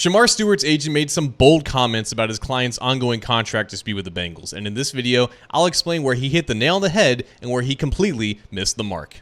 Shemar Stewart's agent made some bold comments about his client's ongoing contract dispute with the Bengals, and in this video, I'll explain where he hit the nail on the head and where he completely missed the mark.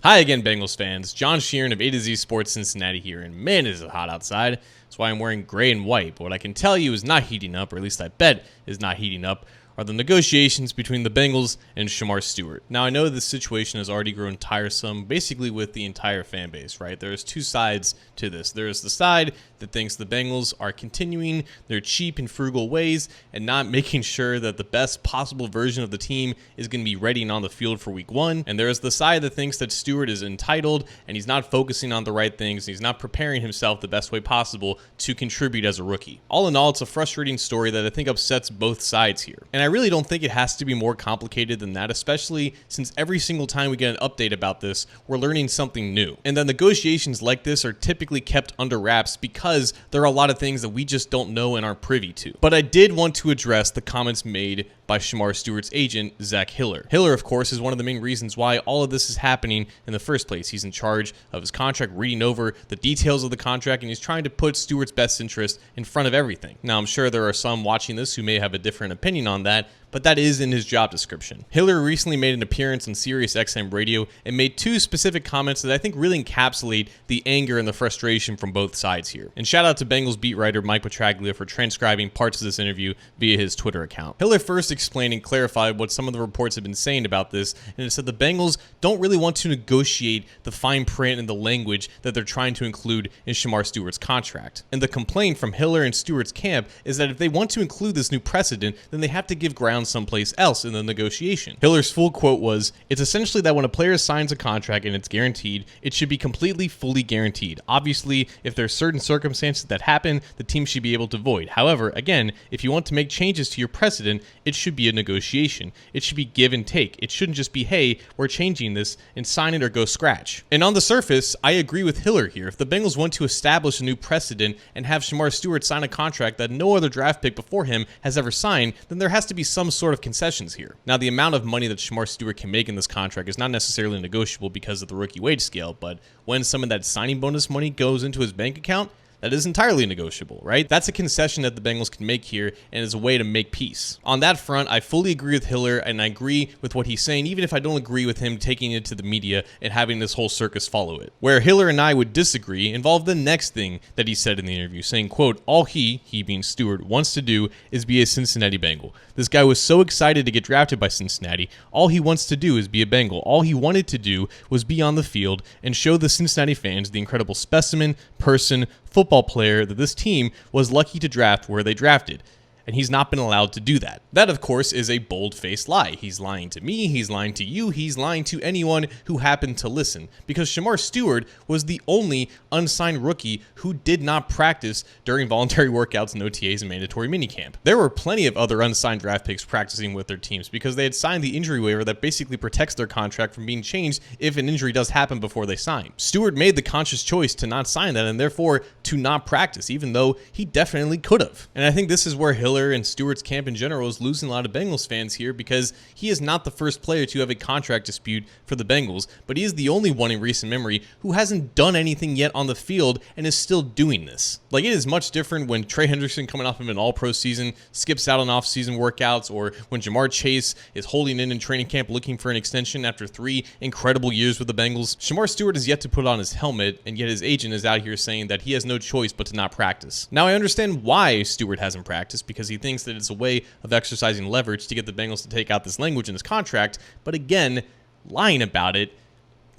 Hi again, Bengals fans. John Sheeran of A to Z Sports Cincinnati here, and man, is it hot outside. That's why I'm wearing gray and white, but what I can tell you is not heating up, or at least I bet is not heating up, are the negotiations between the Bengals and Shemar Stewart. Now, I know this situation has already grown tiresome, basically with the entire fan base, right? There's two sides to this. There's the side that thinks the Bengals are continuing their cheap and frugal ways and not making sure that the best possible version of the team is going to be ready and on the field for week one. And there's the side that thinks that Stewart is entitled and he's not focusing on the right things. He's not preparing himself the best way possible to contribute as a rookie. All in all, it's a frustrating story that I think upsets both sides here. And I really don't think it has to be more complicated than that, especially since every single time we get an update about this, we're learning something new. And the negotiations like this are typically kept under wraps because there are a lot of things that we just don't know and aren't privy to. But I did want to address the comments made by Shemar Stewart's agent, Zac Hiller. Hiller, of course, is one of the main reasons why all of this is happening in the first place. He's in charge of his contract, reading over the details of the contract, and he's trying to put Stewart's best interest in front of everything. Now, I'm sure there are some watching this who may have a different opinion on that, but that is in his job description. Hiller recently made an appearance on Sirius XM radio and made two specific comments that I think really encapsulate the anger and the frustration from both sides here. And shout out to Bengals beat writer Mike Petraglia for transcribing parts of this interview via his Twitter account. Hiller first explained and clarified what some of the reports have been saying about this, and it said the Bengals don't really want to negotiate the fine print and the language that they're trying to include in Shemar Stewart's contract. And the complaint from Hiller and Stewart's camp is that if they want to include this new precedent, then they have to give ground someplace else in the negotiation. Hiller's full quote was, "It's essentially that when a player signs a contract and it's guaranteed, it should be completely, fully guaranteed. Obviously, if there's certain circumstances that happen, the team should be able to void. However, again, if you want to make changes to your precedent, it should be a negotiation. It should be give and take. It shouldn't just be, hey, we're changing this and sign it or go scratch." And on the surface, I agree with Hiller here. If the Bengals want to establish a new precedent and have Shemar Stewart sign a contract that no other draft pick before him has ever signed, then there has to be some sort of concessions here. Now, the amount of money that Shemar Stewart can make in this contract is not necessarily negotiable because of the rookie wage scale, but when some of that signing bonus money goes into his bank account, that is entirely negotiable, right? That's a concession that the Bengals can make here and is a way to make peace. On that front, I fully agree with Hiller and I agree with what he's saying, even if I don't agree with him taking it to the media and having this whole circus follow it. Where Hiller and I would disagree involved the next thing that he said in the interview, saying, quote, "All he being Stewart, wants to do is be a Cincinnati Bengal. This guy was so excited to get drafted by Cincinnati. All he wants to do is be a Bengal. All he wanted to do was be on the field and show the Cincinnati fans the incredible specimen, person, football player that this team was lucky to draft where they drafted. And he's not been allowed to do that." That, of course, is a bold-faced lie. He's lying to me, he's lying to you, he's lying to anyone who happened to listen. Because Shemar Stewart was the only unsigned rookie who did not practice during voluntary workouts and OTAs and mandatory minicamp. There were plenty of other unsigned draft picks practicing with their teams because they had signed the injury waiver that basically protects their contract from being changed if an injury does happen before they sign. Stewart made the conscious choice to not sign that and therefore to not practice, even though he definitely could have. And I think this is where Hiller and Stewart's camp in general is losing a lot of Bengals fans here because he is not the first player to have a contract dispute for the Bengals, but he is the only one in recent memory who hasn't done anything yet on the field and is still doing this. Like, it is much different when Trey Hendrickson, coming off of an all-pro season, skips out on off-season workouts, or when Jamar Chase is holding in training camp looking for an extension after 3 incredible years with the Bengals. Shemar Stewart has yet to put on his helmet, and yet his agent is out here saying that he has no choice but to not practice. Now, I understand why Stewart hasn't practiced, because he thinks that it's a way of exercising leverage to get the Bengals to take out this language in his contract, but again, lying about it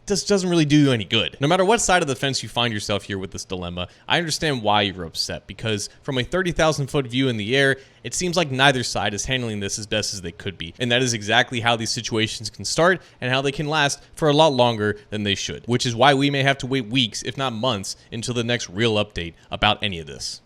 just doesn't really do you any good. No matter what side of the fence you find yourself here with this dilemma, I understand why you're upset, because from a 30,000-foot view in the air, it seems like neither side is handling this as best as they could be. And that is exactly how these situations can start and how they can last for a lot longer than they should, which is why we may have to wait weeks, if not months, until the next real update about any of this.